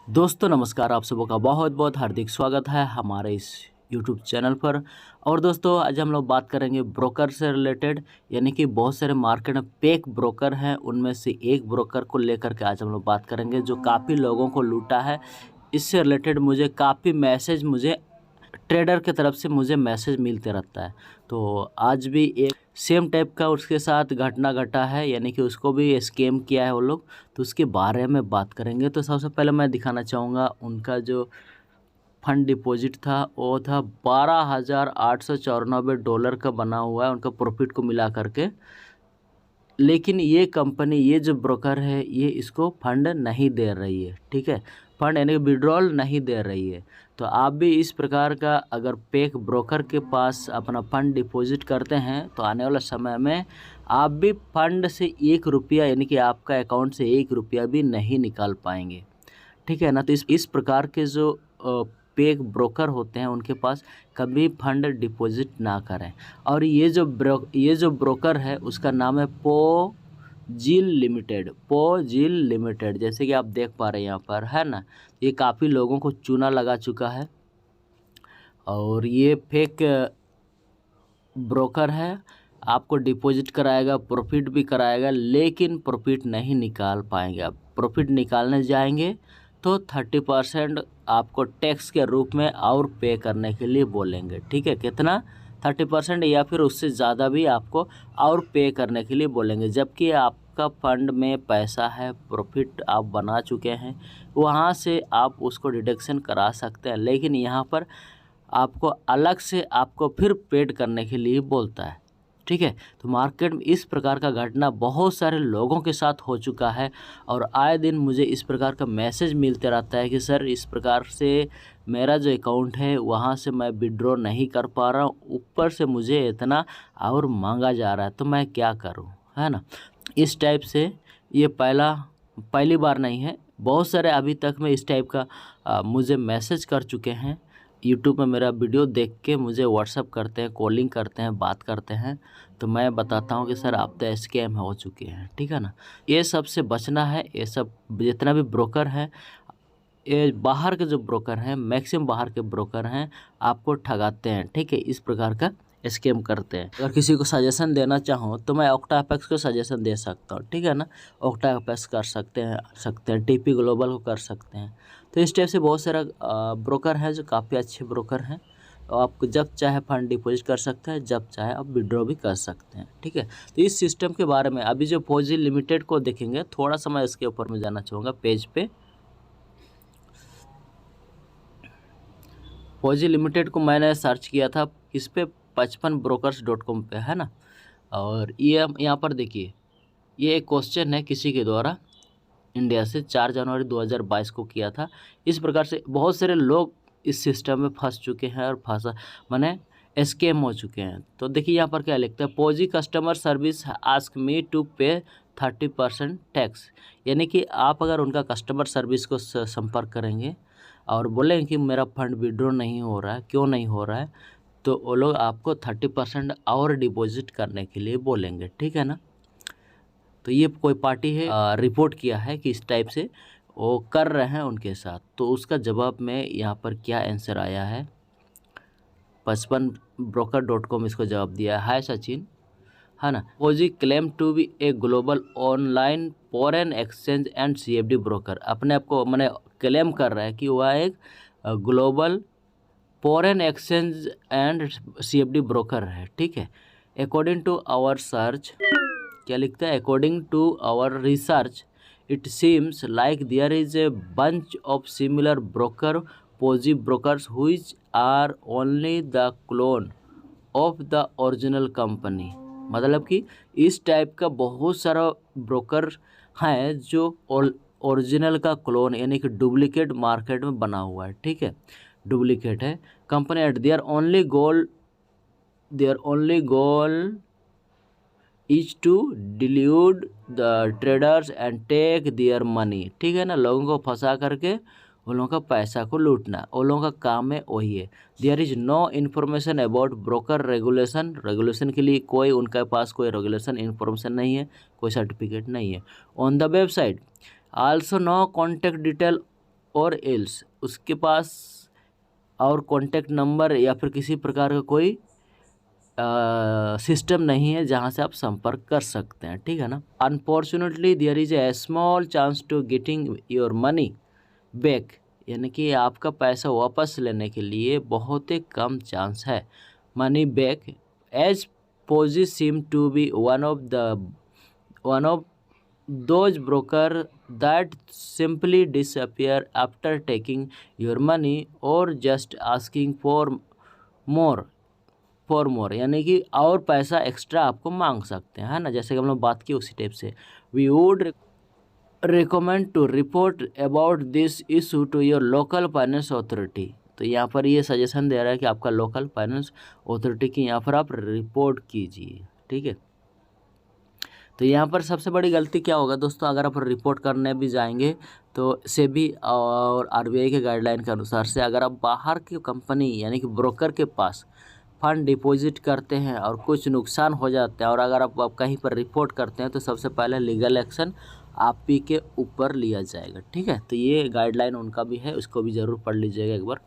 दोस्तों नमस्कार, आप सबों का बहुत बहुत हार्दिक स्वागत है हमारे इस यूट्यूब चैनल पर। और दोस्तों आज हम लोग बात करेंगे ब्रोकर से रिलेटेड, यानी कि बहुत सारे मार्केट में फेक ब्रोकर हैं, उनमें से एक ब्रोकर को लेकर के आज हम लोग बात करेंगे जो काफ़ी लोगों को लूटा है। इससे रिलेटेड मुझे काफ़ी मैसेज ट्रेडर की तरफ से मुझे मैसेज मिलते रहता है। तो आज भी एक सेम टाइप का उसके साथ घटना घटा है, यानी कि उसको भी स्कैम किया है वो लोग, तो उसके बारे में बात करेंगे। तो सबसे पहले मैं दिखाना चाहूँगा उनका जो फंड डिपॉजिट था वो था $12,894 का बना हुआ है उनका प्रॉफिट को मिला करके। लेकिन ये कंपनी, ये जो ब्रोकर है, ये इसको फंड नहीं दे रही है, ठीक है, फंड यानी विड्रॉल नहीं दे रही है। तो आप भी इस प्रकार का अगर फेक ब्रोकर के पास अपना फंड डिपॉजिट करते हैं तो आने वाला समय में आप भी फंड से 1 रुपया, यानी कि आपका अकाउंट से 1 रुपया भी नहीं निकाल पाएंगे, ठीक है ना। तो इस प्रकार के जो फेक ब्रोकर होते हैं उनके पास कभी फंड डिपॉजिट ना करें। और ये जो ब्रोकर है उसका नाम है पोजिल लिमिटेड, जैसे कि आप देख पा रहे हैं यहाँ पर, है ना। ये काफ़ी लोगों को चूना लगा चुका है और ये फेक ब्रोकर है। आपको डिपॉजिट कराएगा, प्रॉफिट भी कराएगा, लेकिन प्रॉफिट नहीं निकाल पाएंगे। आप प्रॉफिट निकालने जाएंगे तो 30% आपको टैक्स के रूप में और पे करने के लिए बोलेंगे, ठीक है। कितना? 30% या फिर उससे ज़्यादा भी आपको और पे करने के लिए बोलेंगे, जबकि आपका फंड में पैसा है, प्रॉफिट आप बना चुके हैं, वहाँ से आप उसको डिडक्शन करा सकते हैं। लेकिन यहाँ पर आपको अलग से आपको फिर पेड करने के लिए बोलता है, ठीक है। तो मार्केट में इस प्रकार का घटना बहुत सारे लोगों के साथ हो चुका है और आए दिन मुझे इस प्रकार का मैसेज मिलते रहता है कि सर इस प्रकार से मेरा जो अकाउंट है वहाँ से मैं विड्रॉ नहीं कर पा रहा हूँ, ऊपर से मुझे इतना और मांगा जा रहा है, तो मैं क्या करूँ, है ना। इस टाइप से ये पहली बार नहीं है, बहुत सारे अभी तक में इस टाइप का मुझे मैसेज कर चुके हैं। यूट्यूब में मेरा वीडियो देख के मुझे व्हाट्सअप करते हैं, कॉलिंग करते हैं, बात करते हैं, तो मैं बताता हूँ कि सर आप तो स्कैम हो चुके हैं, ठीक है ना। ये सब से बचना है। ये सब जितना भी ब्रोकर है, ये बाहर के जो ब्रोकर हैं, मैक्सिमम बाहर के ब्रोकर हैं, आपको ठगाते हैं, ठीक है, इस प्रकार का स्कैम करते हैं। अगर किसी को सजेशन देना चाहो तो मैं ऑक्टापेक्स को सजेशन दे सकता हूँ, ठीक है ना। ऑक्टापेक्स कर सकते हैं, टीपी ग्लोबल को कर सकते हैं। तो इस टाइप से बहुत सारा ब्रोकर है जो काफ़ी अच्छे ब्रोकर हैं। तो आप जब चाहे फंड डिपॉजिट कर सकते हैं, जब चाहे आप विड्रॉ भी कर सकते हैं, ठीक है। तो इस सिस्टम के बारे में अभी जो पोजी लिमिटेड को देखेंगे, थोड़ा सा मैं इसके ऊपर में जाना चाहूँगा पेज पे। पोजी लिमिटेड को मैंने सर्च किया था इस पे 55brokers.com पे, है ना। और ये यहाँ पर देखिए, ये एक क्वेश्चन है किसी के द्वारा इंडिया से 4 जनवरी 2022 को किया था। इस प्रकार से बहुत सारे लोग इस सिस्टम में फंस चुके हैं और माने स्कैम हो चुके हैं। तो देखिए यहाँ पर क्या लिखता है, Pozi customer service ask me to pay 30% tax, यानी कि आप अगर उनका कस्टमर सर्विस को संपर्क करेंगे और बोलेंगे कि मेरा फंड विड्रॉ नहीं हो रहा है, क्यों नहीं हो रहा है, तो वो लोग आपको 30% और डिपॉजिट करने के लिए बोलेंगे, ठीक है ना। तो ये कोई पार्टी है रिपोर्ट किया है कि इस टाइप से वो कर रहे हैं उनके साथ। तो उसका जवाब में यहाँ पर क्या आंसर आया है, 55broker.com इसको जवाब दिया है, हाय सचिन, है ना। Pozi claim to be a global online foreign exchange and CFD broker, अपने आप को मैंने क्लेम कर रहा है कि वह एक global foreign exchange and CFD broker है, ठीक है। अकॉर्डिंग टू आवर सर्च, क्या लिखता है, according to our research it seems like there is a bunch of similar broker Pozi brokers which are only the clone of the original company. मतलब कि इस type का बहुत सारा ब्रोकर हैं जो ओरिजिनल का क्लोन, यानी कि डुप्लीकेट मार्केट में बना हुआ है, ठीक है, डुप्लीकेट है। Company at their only goal is to delude the traders and take their money, ठीक है ना। लोगों को फंसा करके उन लोगों का पैसा को लूटना, उन लोगों का काम है वही है। There is no information about broker regulation के लिए कोई उनके पास कोई रेगुलेशन इन्फॉर्मेशन नहीं है, कोई सर्टिफिकेट नहीं है। On the website also no contact detail और एल्स उसके पास और कॉन्टैक्ट नंबर या फिर किसी प्रकार का कोई सिस्टम नहीं है जहां से आप संपर्क कर सकते हैं, ठीक है ना। Unfortunately there is a small chance to getting your money back, यानी कि आपका पैसा वापस लेने के लिए बहुत ही कम चांस है। Money back as Pozi seem to be one of those broker that simply disappear after taking your money और जस्ट आस्किंग फॉर मोर, यानी कि और पैसा एक्स्ट्रा आपको मांग सकते हैं, है ना। जैसे कि हम लोग बात की उसी टाइप से। We would recommend to report about this issue to your local finance authority. तो यहाँ पर ये सजेशन दे रहा है कि आपका लोकल फाइनेंस अथॉरिटी की यहाँ पर आप रिपोर्ट कीजिए, ठीक है। तो यहाँ पर सबसे बड़ी गलती क्या होगा दोस्तों, अगर आप रिपोर्ट करने भी जाएंगे तो सेबी और आरबीआई के गाइडलाइन के अनुसार से अगर आप बाहर की कंपनी यानी कि ब्रोकर के पास फंड डिपॉजिट करते हैं और कुछ नुकसान हो जाता है और अगर आप कहीं पर रिपोर्ट करते हैं तो सबसे पहले लीगल एक्शन आप ही के ऊपर लिया जाएगा, ठीक है। तो ये गाइडलाइन उनका भी है, उसको भी ज़रूर पढ़ लीजिएगा एक बार।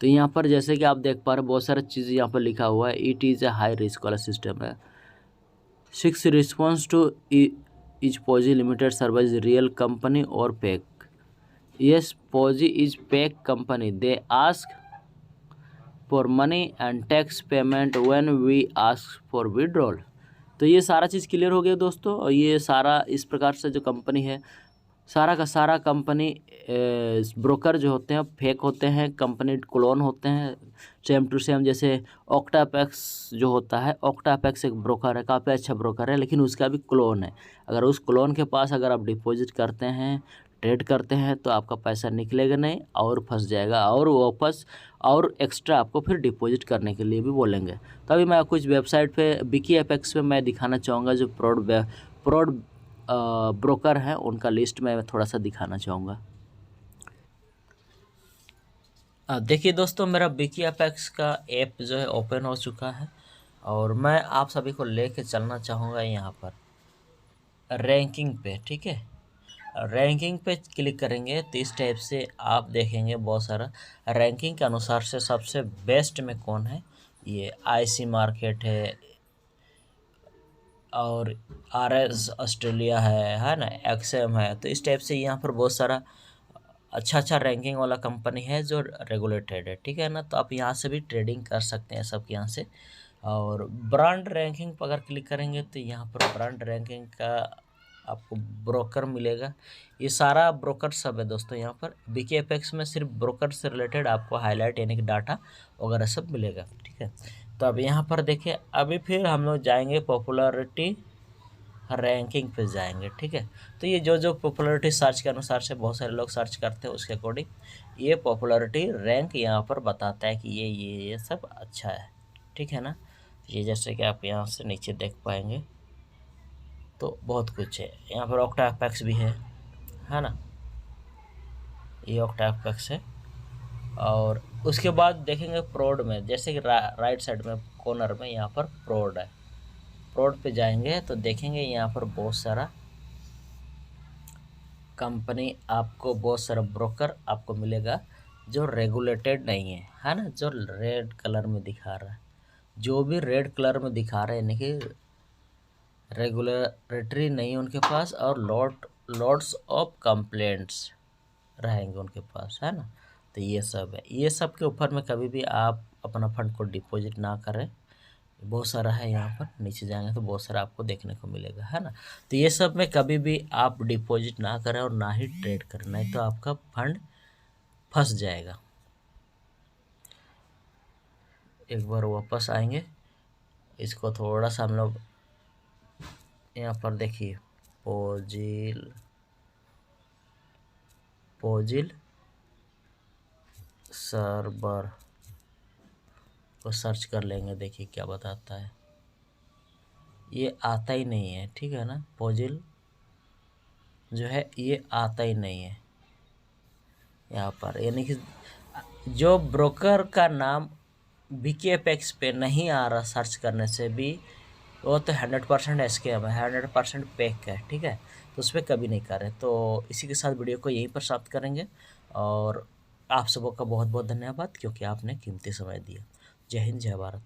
तो यहाँ पर जैसे कि आप देख पा रहे हैं बहुत सारी चीज़ यहाँ पर लिखा हुआ है। It is a high risk वाला सिस्टम है। 6 response to is Pozi limited service real company और fake. Yes, Pozi is fake company. They ask for money and tax payment when we ask for withdrawal. तो ये सारा चीज़ clear हो गया दोस्तों। और ये सारा इस प्रकार से जो कंपनी है सारा का सारा कंपनी ब्रोकर जो होते हैं फेक होते हैं, कंपनी क्लोन होते हैं सेम टू सेम। जैसे ऑक्टापैक्स जो होता है, ऑक्टापैक्स एक ब्रोकर है, काफ़ी अच्छा ब्रोकर है, लेकिन उसका भी क्लोन है। अगर उस क्लोन के पास अगर आप डिपॉजिट करते हैं, ट्रेड करते हैं तो आपका पैसा निकलेगा नहीं और फंस जाएगा और वापस और एक्स्ट्रा आपको फिर डिपॉजिट करने के लिए भी बोलेंगे। तो अभी मैं कुछ वेबसाइट पे BKFX पे मैं दिखाना चाहूँगा जो फ्रॉड ब्रोकर हैं उनका लिस्ट में थोड़ा सा दिखाना चाहूँगा। देखिए दोस्तों, मेरा BKFX का ऐप जो है ओपन हो चुका है और मैं आप सभी को लेके चलना चाहूँगा यहाँ पर रैंकिंग पे, ठीक है। रैंकिंग पे क्लिक करेंगे तो इस टाइप से आप देखेंगे बहुत सारा रैंकिंग के अनुसार से सबसे बेस्ट में कौन है। ये IC मार्केट है और RS ऑस्ट्रेलिया है ना, XM है। तो इस टाइप से यहाँ पर बहुत सारा अच्छा रैंकिंग वाला कंपनी है जो रेगुलेटेड है, ठीक है ना। तो आप यहाँ से भी ट्रेडिंग कर सकते हैं सब यहाँ से। और ब्रांड रैंकिंग पर अगर क्लिक करेंगे तो यहाँ पर ब्रांड रैंकिंग का आपको ब्रोकर मिलेगा। ये सारा ब्रोकर सब है दोस्तों। यहाँ पर BKFX में सिर्फ ब्रोकर से रिलेटेड आपको हाईलाइट यानी कि डाटा वगैरह सब मिलेगा, ठीक है। तो अब यहाँ पर देखिए, अभी फिर हम लोग जाएंगे पॉपुलैरिटी रैंकिंग पे जाएंगे, ठीक है। तो ये जो पॉपुलैरिटी सर्च के अनुसार से बहुत सारे लोग सर्च करते हैं उसके अकॉर्डिंग ये पॉपुलैरिटी रैंक यहाँ पर बताता है कि ये सब अच्छा है, ठीक है ना। ये जैसे कि आप यहाँ से नीचे देख पाएंगे तो बहुत कुछ है। यहाँ पर ऑक्टापैक्स भी है ना, ये ऑक्टापैक्स है। और उसके बाद देखेंगे प्रोड में, जैसे कि राइट साइड में कॉर्नर में यहाँ पर प्रोड है। प्रोड पे जाएंगे तो देखेंगे यहाँ पर बहुत सारा कंपनी आपको, बहुत सारा ब्रोकर आपको मिलेगा जो रेगुलेटेड नहीं है ना, जो रेड कलर में दिखा रहा है। जो भी रेड कलर में दिखा रहा है यानी कि रेगुलेटरी नहीं उनके पास और लॉट्स ऑफ कंप्लेंट्स रहेंगे उनके पास, है ना। तो ये सब है, ये सब के ऊपर में कभी भी आप अपना फंड को डिपॉजिट ना करें। बहुत सारा है यहाँ पर, नीचे जाएंगे तो बहुत सारा आपको देखने को मिलेगा, है ना। तो ये सब में कभी भी आप डिपॉजिट ना करें और ना ही ट्रेड करें, नहीं तो आपका फंड फंस जाएगा। एक बार वापस आएंगे, इसको थोड़ा सा हम लोग यहाँ पर देखिए पोजिल सर्वर को सर्च कर लेंगे, देखिए क्या बताता है। ये आता ही नहीं है, ठीक है ना। पोजिल जो है ये आता ही नहीं है यहाँ पर, यानी कि जो ब्रोकर का नाम BKFX पे नहीं आ रहा सर्च करने से भी वो तो 100% स्कैम है, 100% फेक है, ठीक है। तो उस पर कभी नहीं करें। तो इसी के साथ वीडियो को यहीं पर समाप्त करेंगे, और आप सबों का बहुत बहुत धन्यवाद, क्योंकि आपने कीमती समय दिया। जय हिंद, जय भारत।